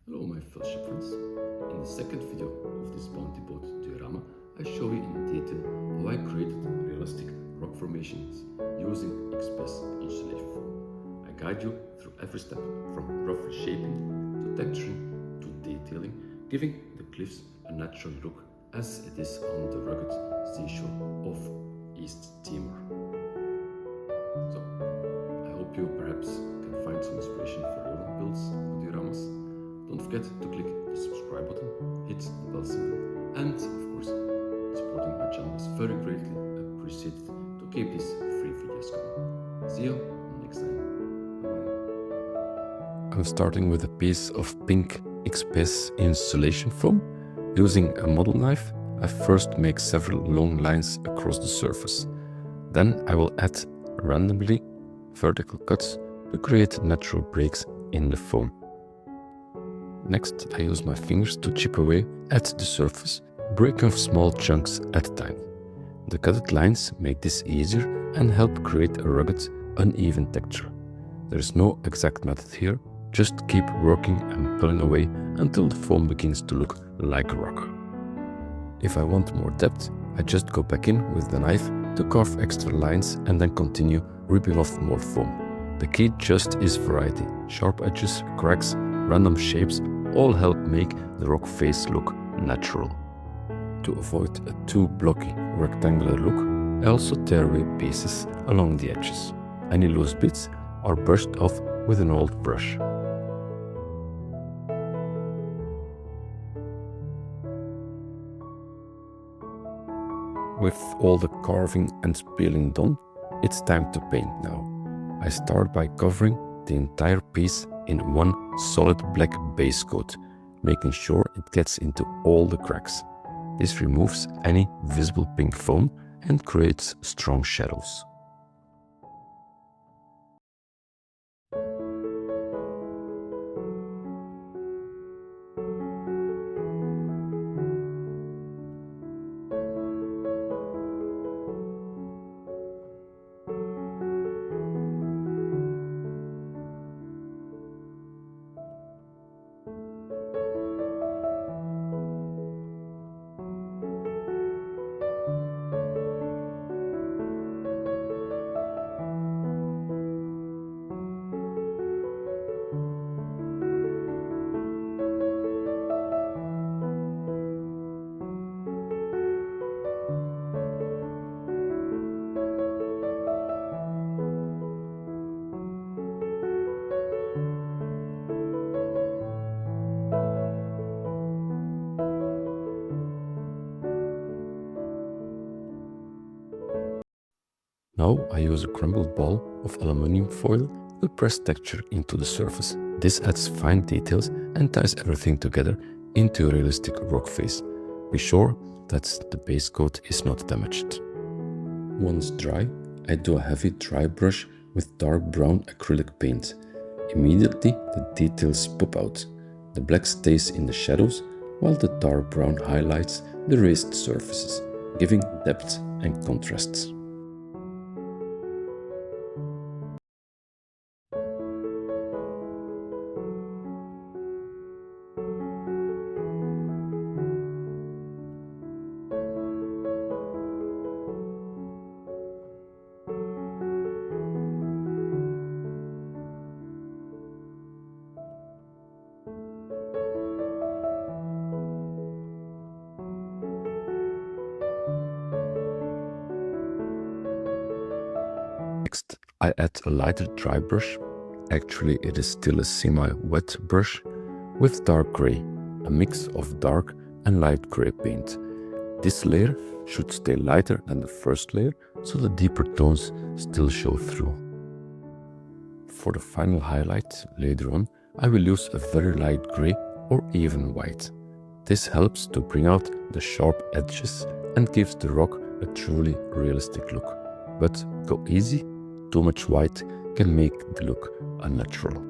Hello my fellowship friends. In the second video of this Bounty Boat Diorama, I show you in detail how I created realistic rock formations using XPS insulation foam. I guide you through every step from rough shaping to texturing to detailing, giving the cliffs a natural look as it is on the rugged seashore of East Timor. So, I hope you perhaps can find some inspiration for your own builds or dioramas. Don't forget to click the subscribe button, hit the bell symbol, and of course, supporting my channel is very greatly appreciated to keep these free videos coming. See you next time. Bye. I'm starting with a piece of pink XPS insulation foam. Using a model knife, I first make several long lines across the surface. Then I will add randomly vertical cuts to create natural breaks in the foam. Next, I use my fingers to chip away at the surface, breaking off small chunks at a time. The cutted lines make this easier and help create a rugged, uneven texture. There is no exact method here, just keep working and pulling away until the foam begins to look like a rock. If I want more depth, I just go back in with the knife to carve extra lines and then continue ripping off more foam. The key just is variety. Sharp edges, cracks, random shapes all help make the rock face look natural. To avoid a too blocky rectangular look, I also tear away pieces along the edges. Any loose bits are brushed off with an old brush. With all the carving and peeling done, it's time to paint now. I start by covering the entire piece in one solid black base coat, making sure it gets into all the cracks. This removes any visible pink foam and creates strong shadows. Now I use a crumpled ball of aluminium foil to press texture into the surface. This adds fine details and ties everything together into a realistic rock face. Be sure that the base coat is not damaged. Once dry, I do a heavy dry brush with dark brown acrylic paint. Immediately the details pop out. The black stays in the shadows, while the dark brown highlights the raised surfaces, giving depth and contrasts. Next, I add a lighter dry brush. Actually, it is still a semi-wet brush with dark gray, a mix of dark and light gray paint. This layer should stay lighter than the first layer, so the deeper tones still show through. For the final highlight later on, I will use a very light gray or even white. This helps to bring out the sharp edges and gives the rock a truly realistic look. But go easy. Too much white can make the look unnatural.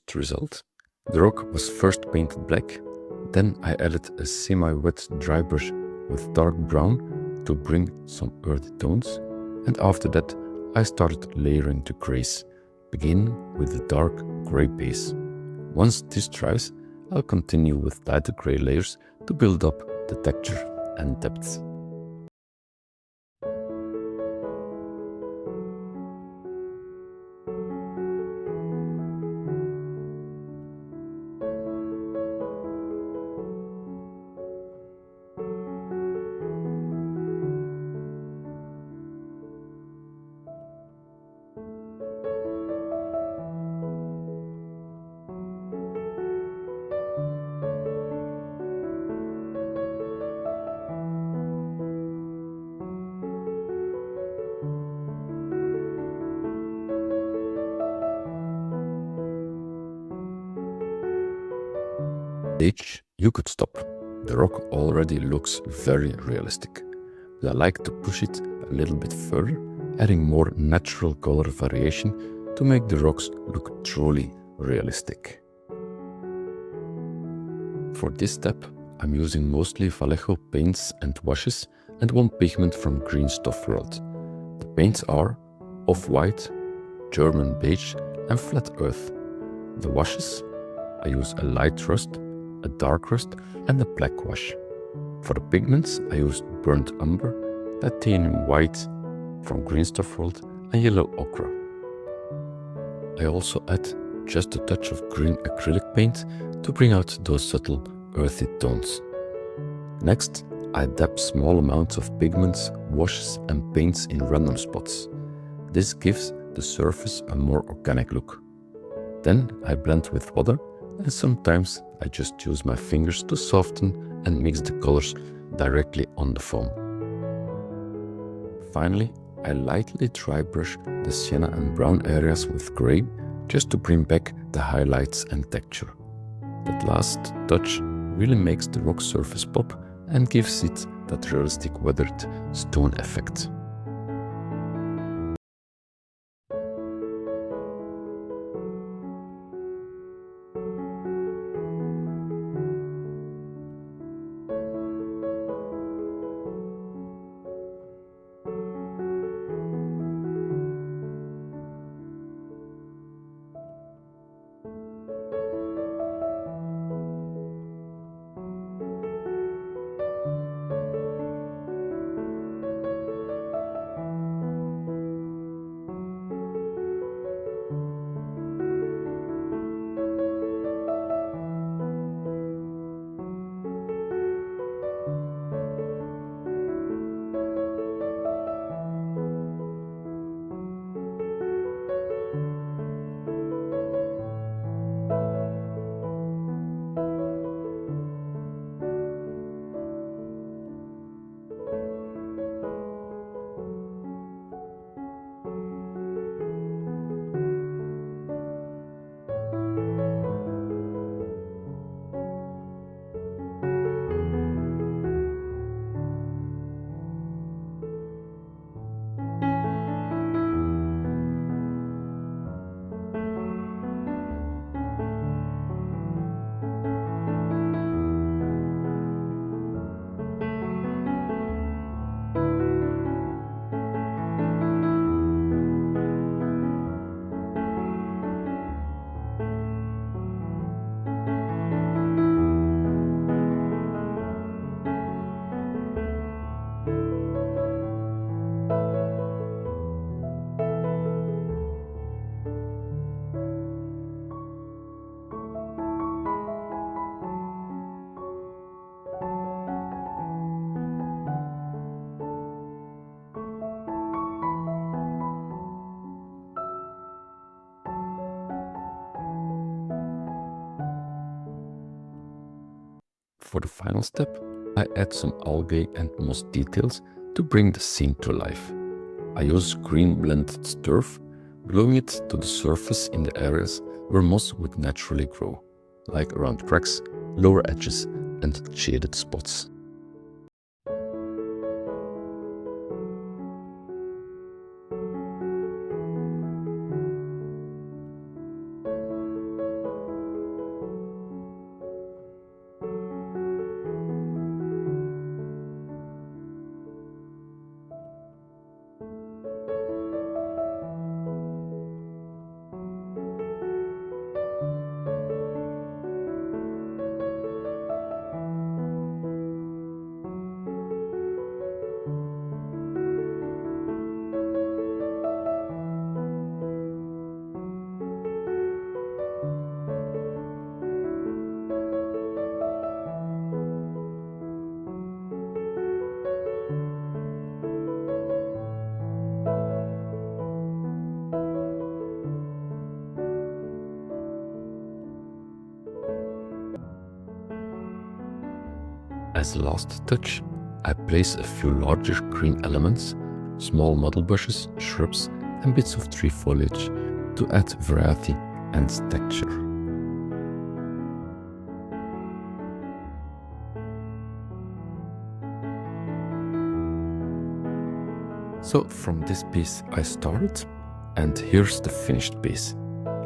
finished result. The rock was first painted black, then I added a semi-wet dry brush with dark brown to bring some earthy tones, and after that I started layering the greys, beginning with the dark grey base. Once this dries, I'll continue with lighter grey layers to build up the texture and depth. Stage, you could stop. The rock already looks very realistic, but I like to push it a little bit further, adding more natural color variation to make the rocks look truly realistic. For this step, I'm using mostly Vallejo paints and washes and one pigment from Green Stuff World. The paints are off-white, German beige and flat earth. The washes, I use a light rust, a dark rust and a black wash. For the pigments, I used burnt umber, titanium white from Green Stuff World and yellow ochre. I also add just a touch of green acrylic paint to bring out those subtle earthy tones. Next, I dab small amounts of pigments, washes and paints in random spots. This gives the surface a more organic look. Then I blend with water, and sometimes I just use my fingers to soften and mix the colors directly on the foam. Finally, I lightly dry brush the sienna and brown areas with grey just to bring back the highlights and texture. That last touch really makes the rock surface pop and gives it that realistic weathered stone effect. For the final step, I add some algae and moss details to bring the scene to life. I use green blended turf, gluing it to the surface in the areas where moss would naturally grow, like around cracks, lower edges and shaded spots. As a last touch, I place a few larger green elements, small model bushes, shrubs and bits of tree foliage to add variety and texture. So from this piece I started, and here's the finished piece.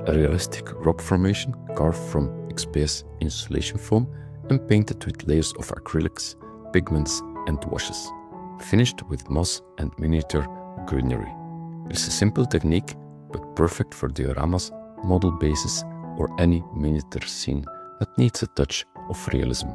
A realistic rock formation carved from XPS insulation foam and painted with layers of acrylics, pigments and washes, finished with moss and miniature greenery. It's a simple technique, but perfect for dioramas, model bases or any miniature scene that needs a touch of realism.